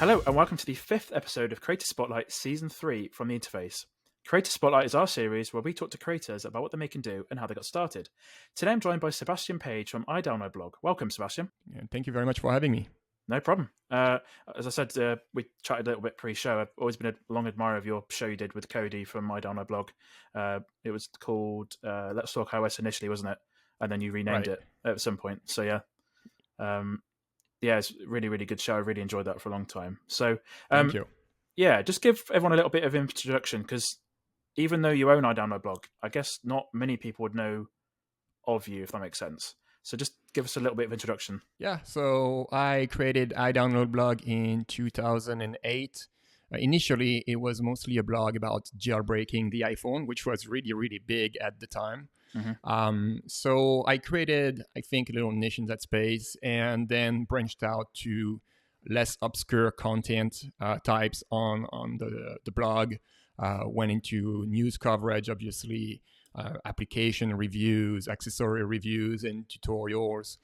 Hello and welcome to the 5th episode of Creator Spotlight Season 3 from The Interface. Creator Spotlight is our series where we talk to creators about what they make and do and how they got started. Today I'm joined by Sébastien Page from iDownload Blog. Welcome, Sébastien. Yeah, thank you very much for having me. No problem. As I said, we chatted a little bit pre-show. I've always been a long admirer of your show you did with Cody from iDownload Blog. It was called Let's Talk iOS initially, wasn't it? And then you renamed it at some point. So yeah. It's a really, really good show. I really enjoyed that for a long time. So, thank you. Yeah, just give everyone a little bit of introduction, because even though you own iDownload Blog, I guess not many people would know of you, if that makes sense. So just give us a little bit of introduction. Yeah, so I created iDownload Blog in 2008. Initially, it was mostly a blog about jailbreaking the iPhone, which was really, really big at the time. Mm-hmm. So I created, I think, a little niche in that space, and then branched out to less obscure content types on the blog. Went into news coverage, obviously, application reviews, accessory reviews, and tutorials.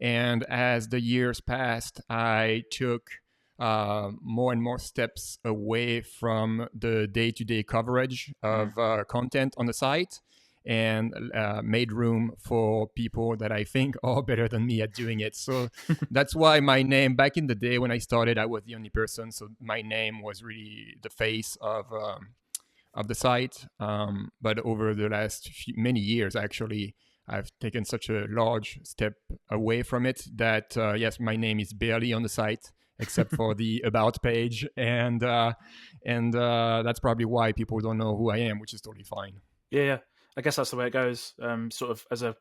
And as the years passed, I took more and more steps away from the day-to-day coverage of content on the site, and made room for people that I think are better than me at doing it. So that's why my name, back in the day when I started, I was the only person. So my name was really the face of the site. But over the last many years, actually, I've taken such a large step away from it that, yes, my name is barely on the site, except for the About page. And that's probably why people don't know who I am, which is totally fine. Yeah. I guess that's the way it goes. Sort of as a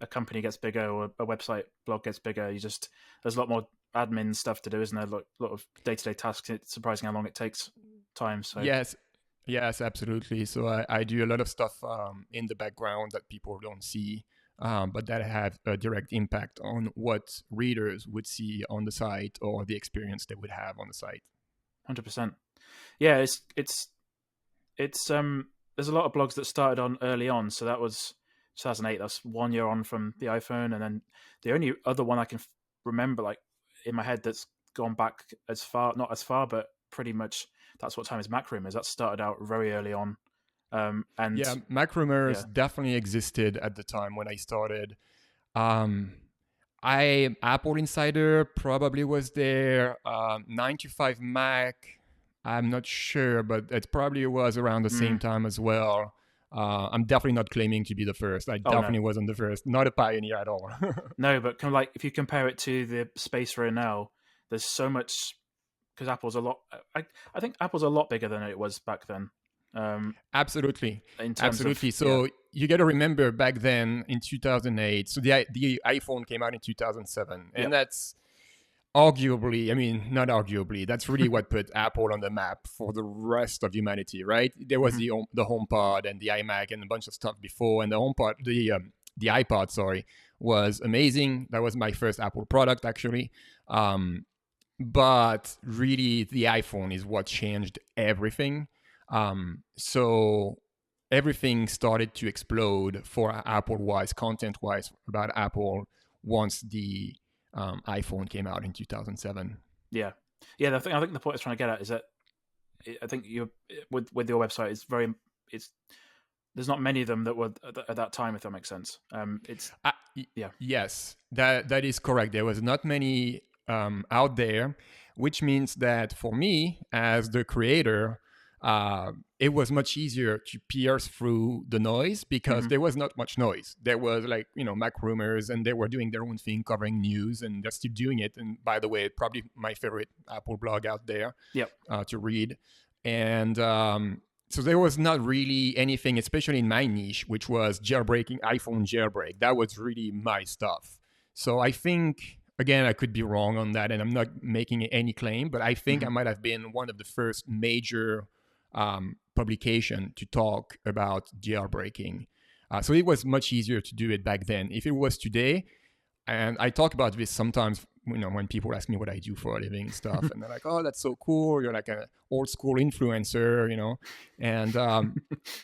company gets bigger or a website blog gets bigger, there's a lot more admin stuff to do, isn't there? A lot of day-to-day tasks. It's surprising how long it takes time. So Yes, absolutely. So I do a lot of stuff in the background that people don't see, but that have a direct impact on what readers would see on the site or the experience they would have on the site. 100%. Yeah, it's there's a lot of blogs that started on early on. So that was 2008. That's 1 year on from the iPhone. And then the only other one I can remember, like in my head, that's gone back as far, not as far, but pretty much that's what time is Mac Rumors. That started out very early on. And yeah, Mac Rumors definitely existed at the time when I started. Apple Insider probably was there. 9to5 Mac, I'm not sure, but it probably was around the same time as well. I'm definitely not claiming to be the first. I definitely wasn't the first. Not a pioneer at all. No, but kind of like if you compare it to the space we're in now, there's so much, because Apple's a lot. I think Apple's a lot bigger than it was back then. Absolutely. Absolutely. So you got to remember back then in 2008. So the iPhone came out in 2007, and that's arguably, I mean, not arguably, that's really what put Apple on the map for the rest of humanity, right? There was the HomePod and the iMac and a bunch of stuff before, and the HomePod, the iPod, sorry, was amazing. That was my first Apple product, actually. But really, the iPhone is what changed everything. So everything started to explode for Apple-wise, content-wise, about Apple once the iPhone came out in 2007. Yeah. I think the point I was trying to get at is that I think you with your website there's not many of them that were at that time, if that makes sense. Yes, that is correct. There was not many out there, which means that for me as the creator, it was much easier to pierce through the noise because there was not much noise. There was Mac Rumors, and they were doing their own thing, covering news, and they're still doing it. And by the way, probably my favorite Apple blog out there to read. And so there was not really anything, especially in my niche, which was jailbreaking, iPhone jailbreak. That was really my stuff. So I think, again, I could be wrong on that, and I'm not making any claim, but I think I might have been one of the first major publication to talk about jailbreaking. So it was much easier to do it back then. If it was today, and I talk about this sometimes, when people ask me what I do for a living and stuff, and they're like, "Oh, that's so cool. You're like an old school influencer, and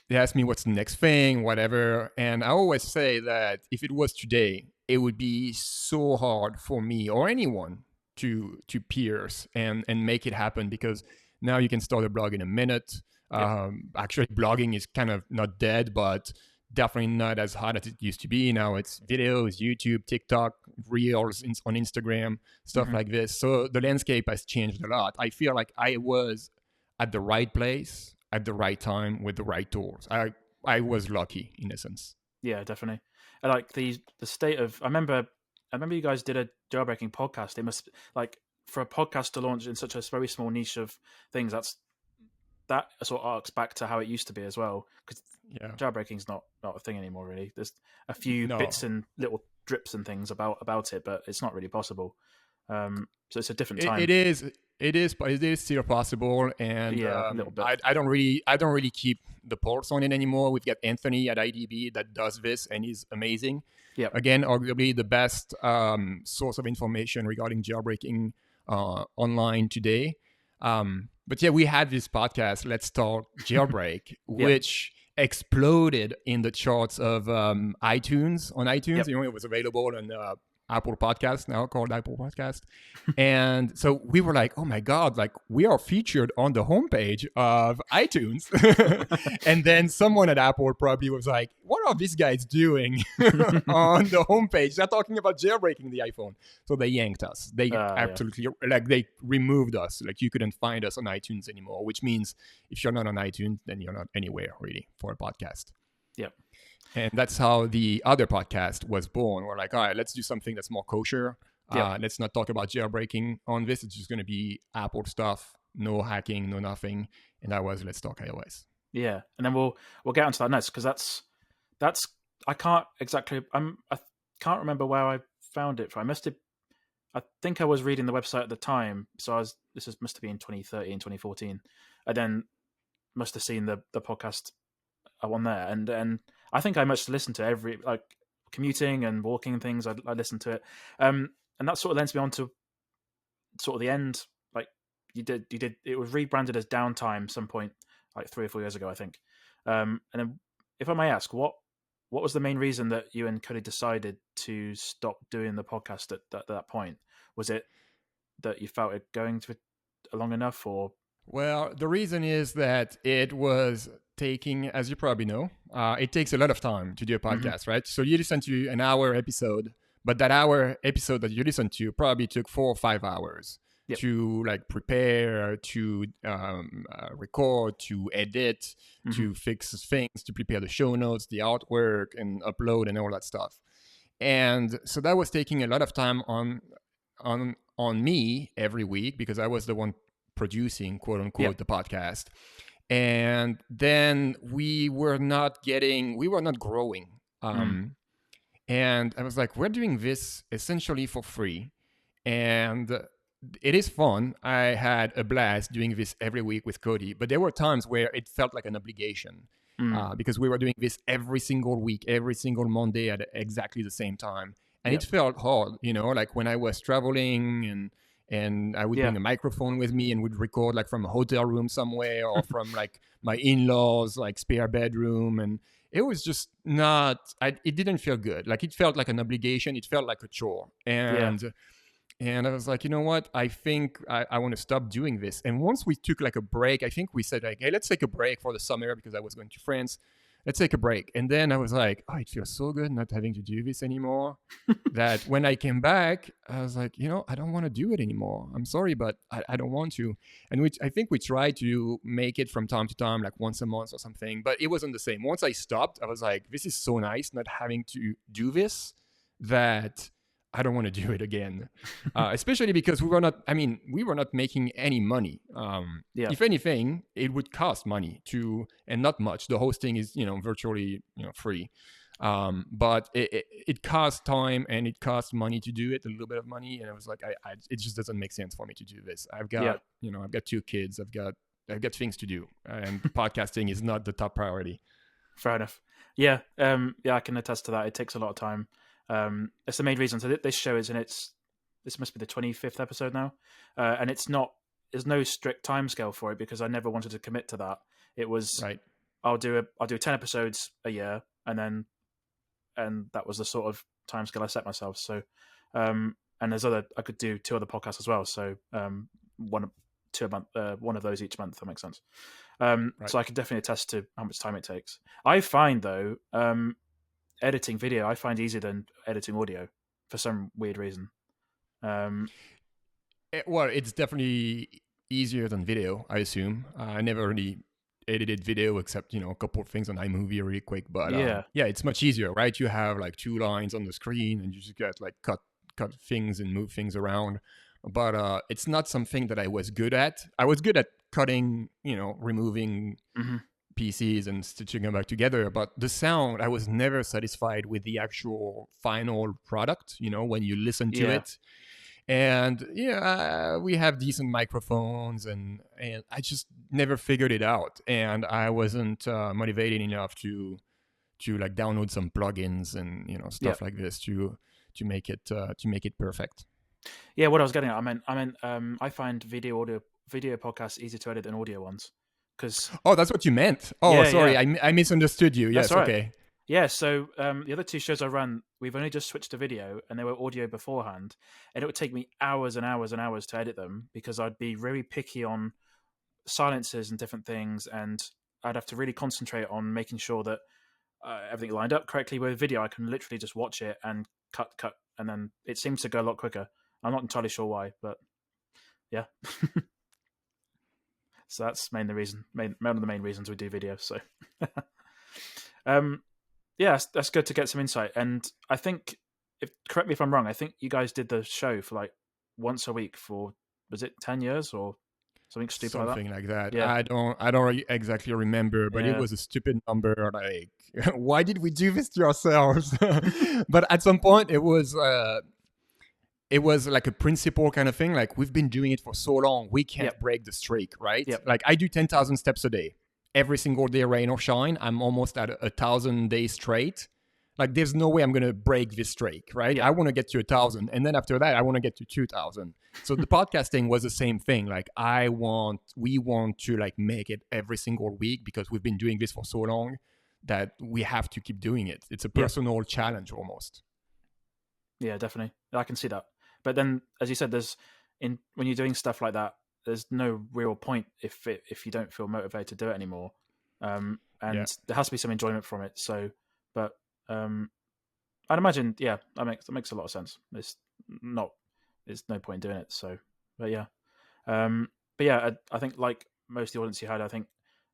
they ask me what's the next thing, whatever. And I always say that if it was today, it would be so hard for me or anyone to pierce and make it happen, because now you can start a blog in a minute. Actually, blogging is kind of not dead, but definitely not as hot as it used to be. Now it's videos, YouTube, TikTok, Reels on Instagram, stuff like this. So the landscape has changed a lot. I feel like I was at the right place at the right time with the right tools. I was lucky in a sense. Yeah, definitely. And like the state of, I remember you guys did a jailbreaking podcast. It must, like, for a podcast to launch in such a very small niche of things, that sort of arcs back to how it used to be as well. Because Yeah. jailbreaking's not a thing anymore, really. There's a few No. bits and little drips and things about it, but it's not really possible. So it's a different time. It is. But it is still possible, and Yeah, a little bit. I don't really keep the pulse on it anymore. We've got Anthony at IDB that does this, and he's amazing. Yeah. Again, arguably the best source of information regarding jailbreaking online today. But yeah, we had this podcast, Let's Talk Jailbreak, which exploded in the charts of iTunes. On iTunes, it was available on Apple Podcast, now called Apple Podcast. And so we were like, oh my God, like we are featured on the homepage of iTunes. And then someone at Apple probably was like, what are these guys doing on the homepage? They're talking about jailbreaking the iPhone. So they yanked us. They absolutely, like they removed us. Like you couldn't find us on iTunes anymore, which means if you're not on iTunes, then you're not anywhere really for a podcast. Yep. And that's how the other podcast was born. We're like, all right, let's do something that's more kosher. Let's not talk about jailbreaking on this. It's just going to be Apple stuff, no hacking, no nothing. And that was Let's Talk iOS. Yeah, and then we'll get onto that next, because that's I can't remember where I found it from. I think I was reading the website at the time, so must have been 2013, 2014. I then must have seen the podcast on there, and I think I must listen to every, like, commuting and walking and things. I listened to it, and that sort of lends me on to sort of the end. Like you did. It was rebranded as Downtime some point, like 3 or 4 years ago, I think. And then, if I may ask, what was the main reason that you and Cody decided to stop doing the podcast at that point? Was it that you felt it going to long enough, or? Well, the reason is that it was taking, as you probably know, it takes a lot of time to do a podcast, right? So you listen to an hour episode, but that hour episode that you listen to probably took 4 or 5 hours to like prepare, to record, to edit, to fix things, to prepare the show notes, the artwork, and upload and all that stuff. And so that was taking a lot of time on me every week, because I was the one producing, quote unquote, the podcast. And then we were not growing. And I was like, we're doing this essentially for free. And it is fun. I had a blast doing this every week with Cody, but there were times where it felt like an obligation because we were doing this every single week, every single Monday at exactly the same time. And it felt hard, like when I was traveling and I would bring a microphone with me and would record like from a hotel room somewhere or from like my in-laws, like spare bedroom. And it was just it didn't feel good. Like it felt like an obligation. It felt like a chore. And I was like, you know what? I think I want to stop doing this. And once we took like a break, I think we said like, hey, let's take a break for the summer because I was going to France. Let's take a break. And then I was like, oh, it feels so good not having to do this anymore. That when I came back, I was like, I don't want to do it anymore. I'm sorry, but I don't want to. And I think we tried to make it from time to time, like once a month or something, but it wasn't the same. Once I stopped, I was like, this is so nice not having to do this, that I don't want to do it again. Especially because we were not making any money. If anything, it would cost money and not much. The hosting is, virtually, free. But it costs time and it costs money to do it, a little bit of money. And I was like, it just doesn't make sense for me to do this. I've got, I've got 2 kids. I've got things to do, and podcasting is not the top priority. Fair enough. Yeah. I can attest to that. It takes a lot of time. It's the main reason. So this show is this must be the 25th episode now. And there's no strict time scale for it because I never wanted to commit to that. It was, right. I'll do 10 episodes a year, and that was the sort of time scale I set myself. So, and I could do 2 other podcasts as well. So one 2 a month, one of those each month. If that makes sense. Right. So I can definitely attest to how much time it takes. I find though, editing video I find easier than editing audio for some weird reason. Um, Well, it's definitely easier than video, I assume. I never really edited video except a couple of things on iMovie really quick, but yeah, yeah, it's much easier, right? You have like 2 lines on the screen and you just get like cut things and move things around. But it's not something that I was good at. I was good at cutting, removing hmm pieces and stitching them back together, but the sound, I was never satisfied with the actual final product, when you listen to yeah, it. And yeah, we have decent microphones, and I just never figured it out, and I wasn't motivated enough to like download some plugins and yeah, stuff like this to make it perfect. yeah. What I was getting at, I find video podcasts easier to edit than audio ones because Oh, that's what you meant. Oh, yeah, sorry, yeah, I misunderstood you. that's Yes, all right. okay. Yeah, so the other 2 shows I run, we've only just switched to video, and they were audio beforehand, and it would take me hours and hours and hours to edit them because I'd be very picky on silences and different things, and I'd have to really concentrate on making sure that everything lined up correctly. With video, I can literally just watch it and cut, and then it seems to go a lot quicker. I'm not entirely sure why, but yeah. So that's one of the main reasons we do video. So, um, yeah, that's good to get some insight. And I think, if correct me if I'm wrong, I think you guys did the show for like once a week for, was it 10 years or something stupid like that? Something like that. Yeah, I don't exactly remember, but it yeah, was a stupid number. Like, why did we do this to ourselves? But at some point, it was like a principle kind of thing. Like, we've been doing it for so long, we can't yep, break the streak, right? yep, Like, I do 10,000 steps a day. Every single day, rain or shine, I'm almost at 1,000 days straight. Like, there's no way I'm going to break this streak, right? yep, I want to get to 1,000. And then after that, I want to get to 2,000. So the podcasting was the same thing. Like, we want to like make it every single week because we've been doing this for so long that we have to keep doing it. It's a yep, personal challenge almost. yeah, definitely. I can see that. But then, as you said, when you're doing stuff like that, there's no real point if you don't feel motivated to do it anymore. Yeah. And there has to be some enjoyment from it. So, but I'd imagine, yeah, that makes a lot of sense. There's no point in doing it. So, but yeah, but yeah, I think like most of the audience you had, I think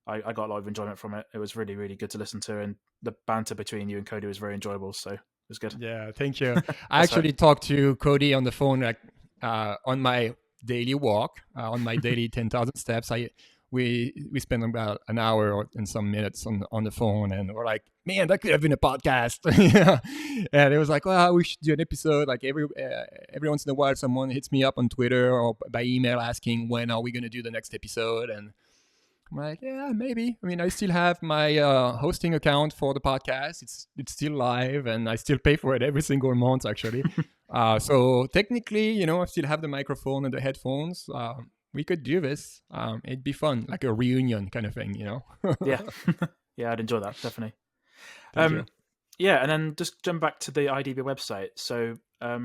I got a lot of enjoyment from it. It was really, really good to listen to, and the banter between you and Cody was very enjoyable. So it was good. Yeah, thank you. I That's right. actually talked to Cody on the phone, like on my daily walk, on my daily 10,000 steps. We spent about an hour and some minutes on the phone, and we're like, man, that could have been a podcast. Yeah. And it was like, well, we should do an episode. Like every once in a while, someone hits me up on Twitter or by email asking when are we going to do the next episode, and I'm like, yeah, maybe. I mean, I still have my hosting account for the podcast. It's still live, and I still pay for it every single month, actually. So technically, I still have the microphone and the headphones. We could do this. It'd be fun, like a reunion kind of thing. Yeah, yeah, I'd enjoy that definitely. Thank you. Yeah, and then just jump back to the IDB website. So, how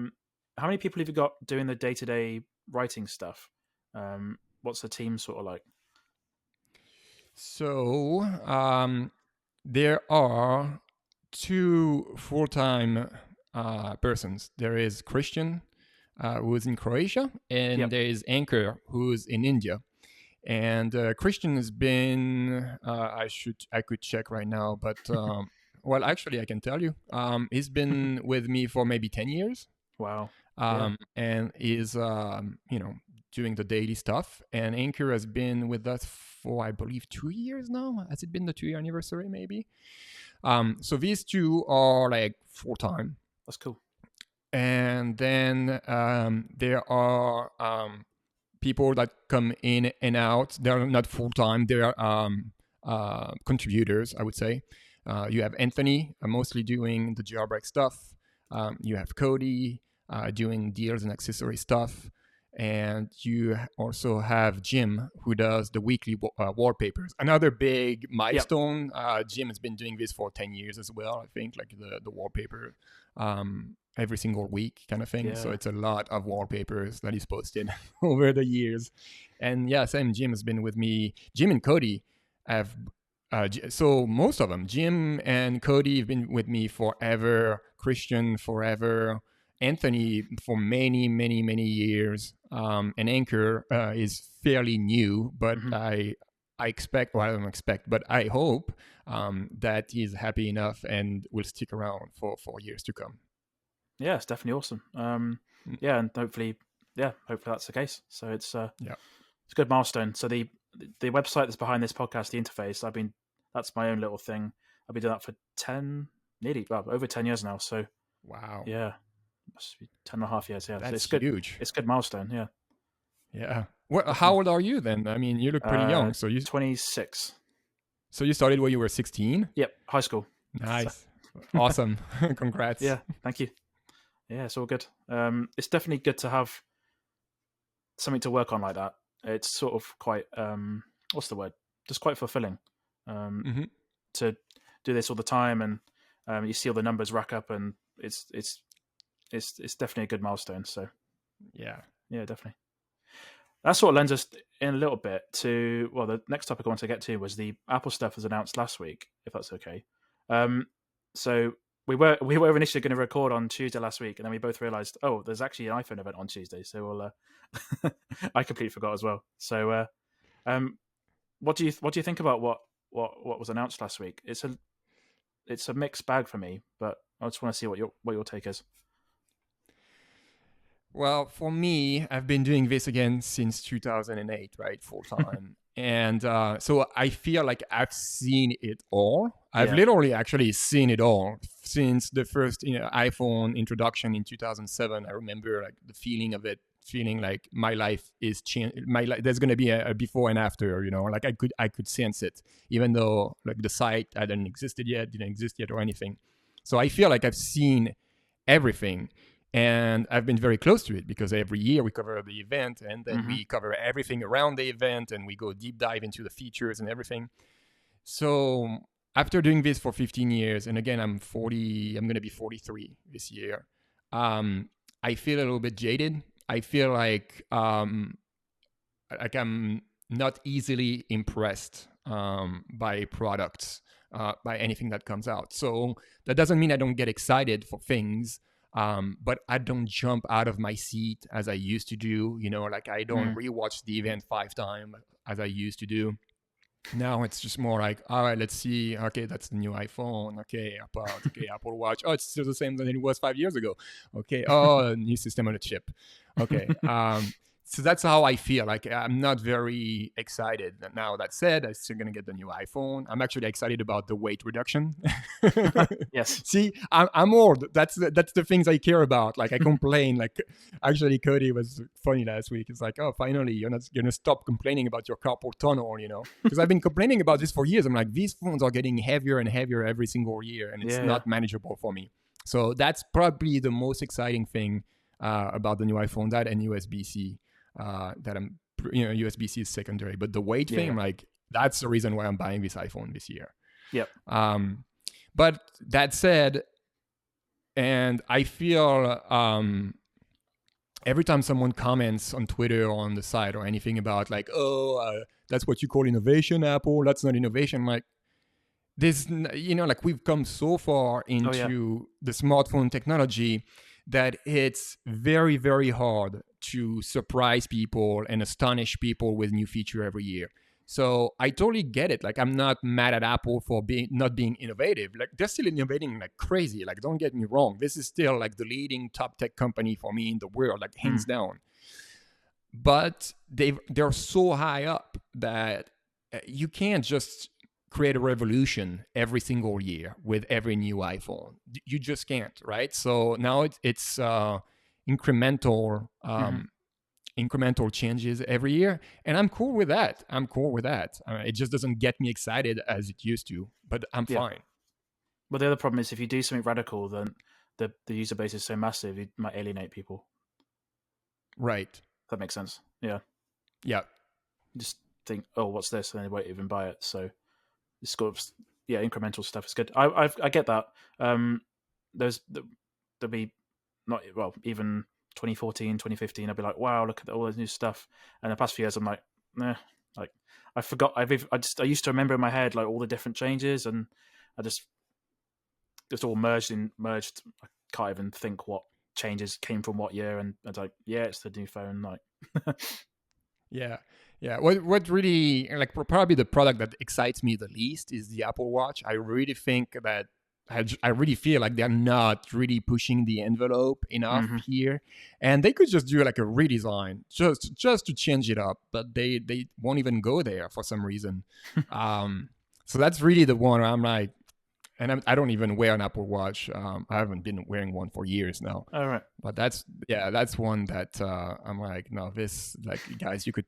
many people have you got doing the day-to-day writing stuff? What's the team sort of like? So there are two full-time persons. There is Christian, who is in Croatia, and Yep. there is Anchor, who is in India. And Christian has been, I could check right now, but well, actually, I can tell you, he's been with me for maybe 10 years, Wow. Yeah. and is doing the daily stuff. And Anchor has been with us for, I believe, 2 years now. Has it been the 2-year anniversary? Maybe. So these two are like full time. That's cool. And then there are people that come in and out. They're not full time. They're contributors, I would say. You have Anthony mostly doing the jailbreak stuff. You have Cody doing deals and accessory stuff. And you also have Jim, who does the weekly wallpapers. Another big milestone. Jim has been doing this for 10 years as well, I think, like the wallpaper. every single week kind of thing. So Yeah. it's a lot of wallpapers that he's posted over the years. And yeah, same. Jim has been with me. Jim and Cody have. So most of them, Jim and Cody, have been with me forever. Christian forever. Anthony for many, many, many years. And Anchor is fairly new, but Hmm. I expect, well, I don't expect, but I hope that he's happy enough and will stick around for years to come. Yeah, it's definitely awesome. Mm. Yeah, and hopefully that's the case. So it's Yeah. it's a good milestone. So the website that's behind this podcast, the interface, that's my own little thing. I've been doing that for over 10 years now. So Wow. yeah, must be 10.5 years. Yeah, so That's it's good. huge. It's a good milestone. Yeah, Yeah. Well, how definitely. old are you then? I mean, you look pretty young. 26. So you started when you were 16? Yep, high school. So, Nice. Awesome. Congrats. yeah, thank you. Yeah, it's all good. It's definitely good to have something to work on like that. It's sort of quite what's the word? Just quite fulfilling Hmm. to do this all the time, and you see all the numbers rack up, and it's definitely a good milestone. So Yeah. yeah, definitely. That sort of lends us in a little bit to the next topic I want to get to was the Apple stuff was announced last week, if that's okay. So we were initially going to record on Tuesday last week, and then we both realized, oh, there's actually an iPhone event on Tuesday, so we'll. I completely forgot as well. So, what do you think about what was announced last week? It's a mixed bag for me, but I just want to see what your take is. Well, for me, I've been doing this again since 2008, right? Full time. And so I feel like I've seen it all. I've Yeah. literally actually seen it all since the first iPhone introduction in 2007. I remember like the feeling of it, feeling like my life is changed. There's going to be a before and after, like I could sense it, even though like the site hadn't existed yet, didn't exist yet or anything. So I feel like I've seen everything. And I've been very close to it because every year we cover the event and then Hmm. we cover everything around the event and we go deep dive into the features and everything. So after doing this for 15 years, and again, I'm 40, I'm going to be 43 this year, I feel a little bit jaded. I feel like I'm not easily impressed by products, by anything that comes out. So that doesn't mean I don't get excited for things, but I don't jump out of my seat as I used to do. Like I don't Mm. rewatch the event 5 times as I used to do. Now it's just more like, all right, let's see. Okay, that's the new iPhone. Okay, iPod. Okay, Apple Watch. Oh, it's still the same than it was 5 years ago. Okay. Oh, new system on a chip. Okay. So that's how I feel. Like I'm not very excited. Now that said, I'm still gonna get the new iPhone. I'm actually excited about the weight reduction. Yes. See, I'm old. That's the things I care about. Like I complain. Like actually, Cody was funny last week. It's like, oh, finally, you're not gonna stop complaining about your carpal tunnel, Because I've been complaining about this for years. I'm like, these phones are getting heavier and heavier every single year, and it's Yeah. Yeah. not manageable for me. So that's probably the most exciting thing about the new iPhone. That and USB-C. That I'm, USB-C is secondary, but the weight thing, Yeah. I'm like, that's the reason why I'm buying this iPhone this year. Yep. But that said, and I feel every time someone comments on Twitter or on the site or anything about like, oh, that's what you call innovation, Apple. That's not innovation. I'm like, this, like we've come so far Oh yeah. into the smartphone technology that it's very, very hard to surprise people and astonish people with new feature every year. So I totally get it. Like I'm not mad at Apple for not being innovative. Like they're still innovating like crazy. Like don't get me wrong. This is still like the leading top tech company for me in the world, like Mm. hands down. But they're so high up that you can't just create a revolution every single year with every new iPhone. You just can't, right? So now it's incremental Hmm. incremental changes every year, and I'm cool with that. It just doesn't get me excited as it used to, but I'm Yeah. fine. But the other problem is if you do something radical, then the user base is so massive, it might alienate people. Right. If that makes sense. Yeah. Yeah. Just think, oh, what's this? And then they won't even buy it. So it's sort of, incremental stuff is good. I get that. There'll be not well, even 2014, 2015, I'd be like, wow, look at all this new stuff. And the past few years, I'm like, nah, like I forgot. I used to remember in my head like all the different changes, and I just all merged. I can't even think what changes came from what year, and it's like, yeah, it's the new phone. Like, Yeah, yeah. What really like probably the product that excites me the least is the Apple Watch. I really think that I really feel like they're not really pushing the envelope enough mm-hmm. here, and they could just do like a redesign just to change it up, but they won't even go there for some reason. So that's really the one where I'm like, and I don't even wear an Apple Watch. I haven't been wearing one for years now. All right. But that's one that I'm like, no, this like guys, you could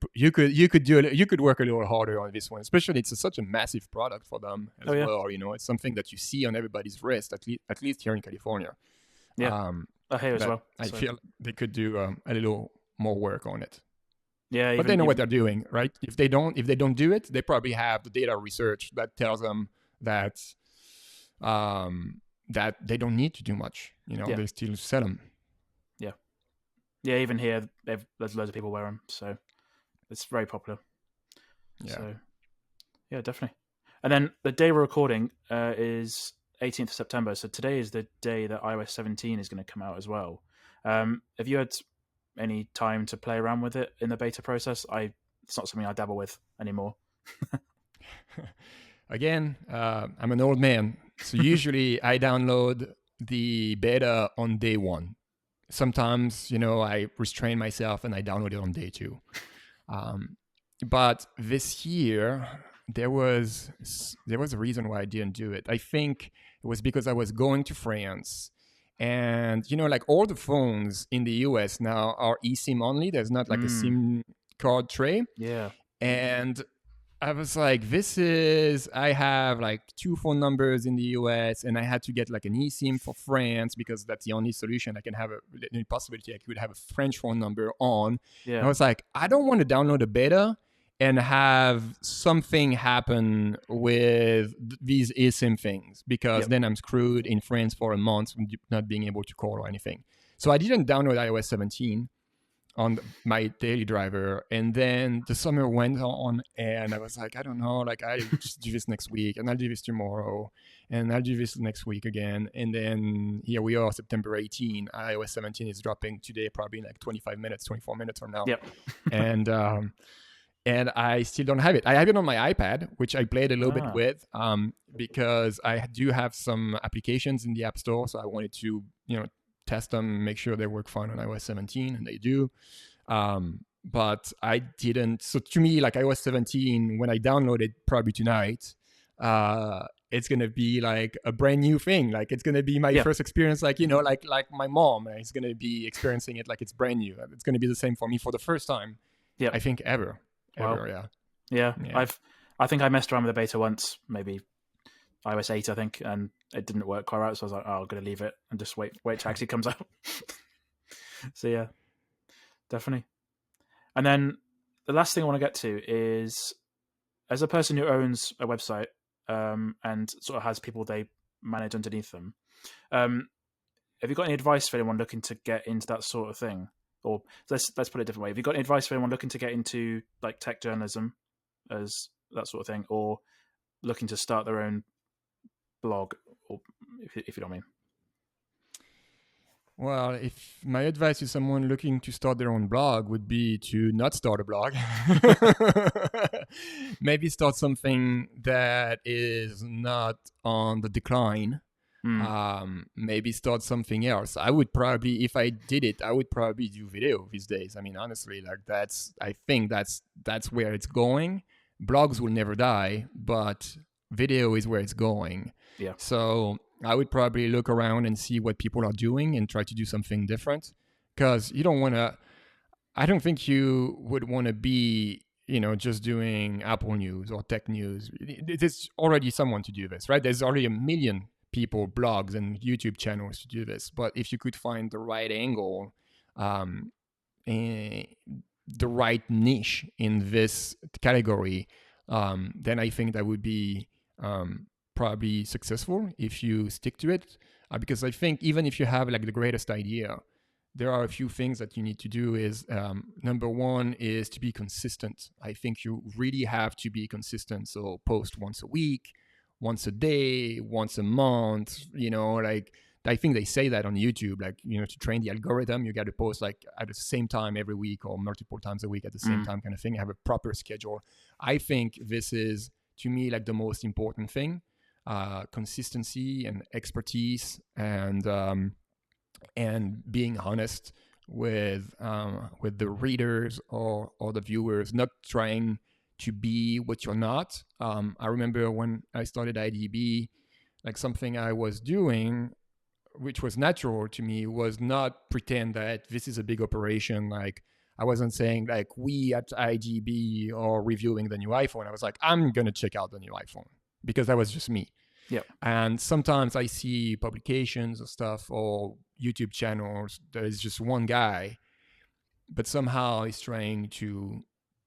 do it, you could work a little harder on this one, especially it's such a massive product for them as Oh yeah, well. You know, it's something that you see on everybody's wrist, at least here in California. yeah. I hear as That well. I So feel they could do a little more work on it. yeah, But they even know what even they're doing, right? If they don't do it, they probably have the data research that tells them that that they don't need to do much. You know, yeah, they still sell them. yeah, yeah. Even here, there's loads of people wear them, so it's very popular. Yeah. So yeah, definitely. And then the day we're recording is 18th of September. So today is the day that iOS 17 is going to come out as well. Have you had any time to play around with it in the beta process? It's not something I dabble with anymore. Again, I'm an old man, so usually I download the beta on day one. Sometimes, I restrain myself and I download it on day two. But this year, there was a reason why I didn't do it. I think it was because I was going to France, and like all the phones in the US now are eSIM only. There's not like a SIM card tray, Yeah, and I was like, I have like two phone numbers in the US, and I had to get like an eSIM for France because that's the only solution I can have, the possibility I could have a French phone number on. And yeah, I was like, I don't want to download a beta and have something happen with these eSIM things, because yep, then I'm screwed in France for a month not being able to call or anything. So I didn't download iOS 17 on my daily driver, and then the summer went on, and I was like, I don't know, like I'll just do this next week, and I'll do this tomorrow, and I'll do this next week again, and then here we are, September 18. iOS 17 is dropping today, probably in like 25 minutes, 24 minutes from now. yep. and I still don't have it. I have it on my iPad, which I played a little bit with, because I do have some applications in the App Store, so I wanted to test them, make sure they work fine on iOS 17, and they do. But I didn't. So to me, like iOS 17, when I download it probably tonight, it's gonna be like a brand new thing. Like it's gonna be my first experience. Like like my mom is gonna be experiencing it like it's brand new. It's gonna be the same for me for the first time. Yeah, I think ever. Wow. Yeah. I think I messed around with the beta once, maybe iOS 8, I think, and it didn't work quite right. So I was like, oh, I'm going to leave it and just wait till it actually comes out. So yeah, definitely. And then the last thing I want to get to is, as a person who owns a website and sort of has people they manage underneath them, have you got any advice for anyone looking to get into that sort of thing? Or let's put it a different way. Have you got any advice for anyone looking to get into like tech journalism, as that sort of thing, or looking to start their own blog, or if you know what I mean? Well, if my advice to someone looking to start their own blog would be to not start a blog. Maybe start something that is not on the decline. Maybe start something else. I would probably, if I did it, I would probably do video these days. I mean, honestly, like I think that's where it's going. Blogs will never die, but video is where it's going. Yeah. So I would probably look around and see what people are doing and try to do something different, because you don't want to, I don't think you would want to be, just doing Apple news or tech news. There's already someone to do this, right? There's already a million people, blogs and YouTube channels to do this. But if you could find the right angle, and the right niche in this category, then I think that would be probably successful if you stick to it. Because I think even if you have like the greatest idea, there are a few things that you need to do. Is number one is to be consistent. I think you really have to be consistent. So post once a week, once a day, once a month. Like I think they say that on YouTube, like, to train the algorithm, you got to post like at the same time every week or multiple times a week at the same time, kind of thing. Have a proper schedule. I think this is, to me, like the most important thing. Consistency and expertise, and being honest with the readers or the viewers, not trying to be what you're not. I remember when I started IDB, like something I was doing, which was natural to me, was not pretend that this is a big operation. Like I wasn't saying like we at IDB are reviewing the new iPhone. I was like, I'm gonna check out the new iPhone, because that was just me. Yep. And sometimes I see publications or stuff or YouTube channels that is just one guy, but somehow he's trying to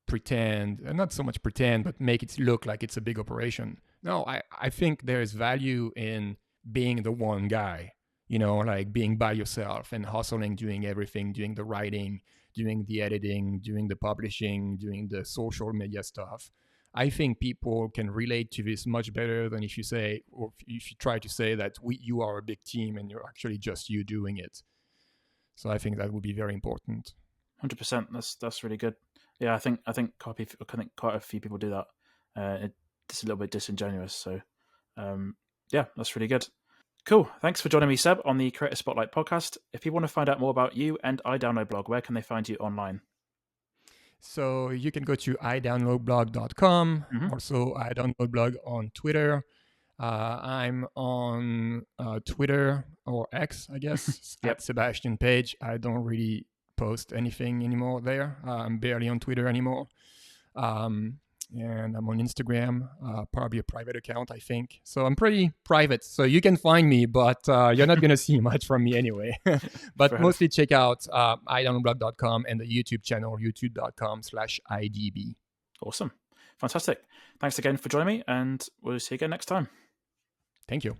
pretend, and not so much pretend, but make it look like it's a big operation. No, I think there's value in being the one guy, like being by yourself and hustling, doing everything, doing the writing, doing the editing, doing the publishing, doing the social media stuff. I think people can relate to this much better than if you say, or if you try to say that you are a big team and you're actually just you doing it. So I think that would be very important. 100%. That's really good. Yeah, I think quite a few people do that. It's a little bit disingenuous. So, yeah, that's really good. Cool. Thanks for joining me, Seb, on the Creator Spotlight podcast. If people want to find out more about you and iDownloadBlog, where can they find you online? So you can go to idownloadblog.com. Mm-hmm. Also, iDownloadBlog on Twitter. I'm on Twitter, or X, I guess, Yep. at Sébastien Page. I don't really post anything anymore there. I'm barely on Twitter anymore. And I'm on Instagram, probably a private account, I think. So I'm pretty private. So you can find me, but you're not going to see much from me anyway. But Fair mostly check out idownloadblog.com and the YouTube channel, youtube.com/IDB. Awesome. Fantastic. Thanks again for joining me, and we'll see you again next time. Thank you.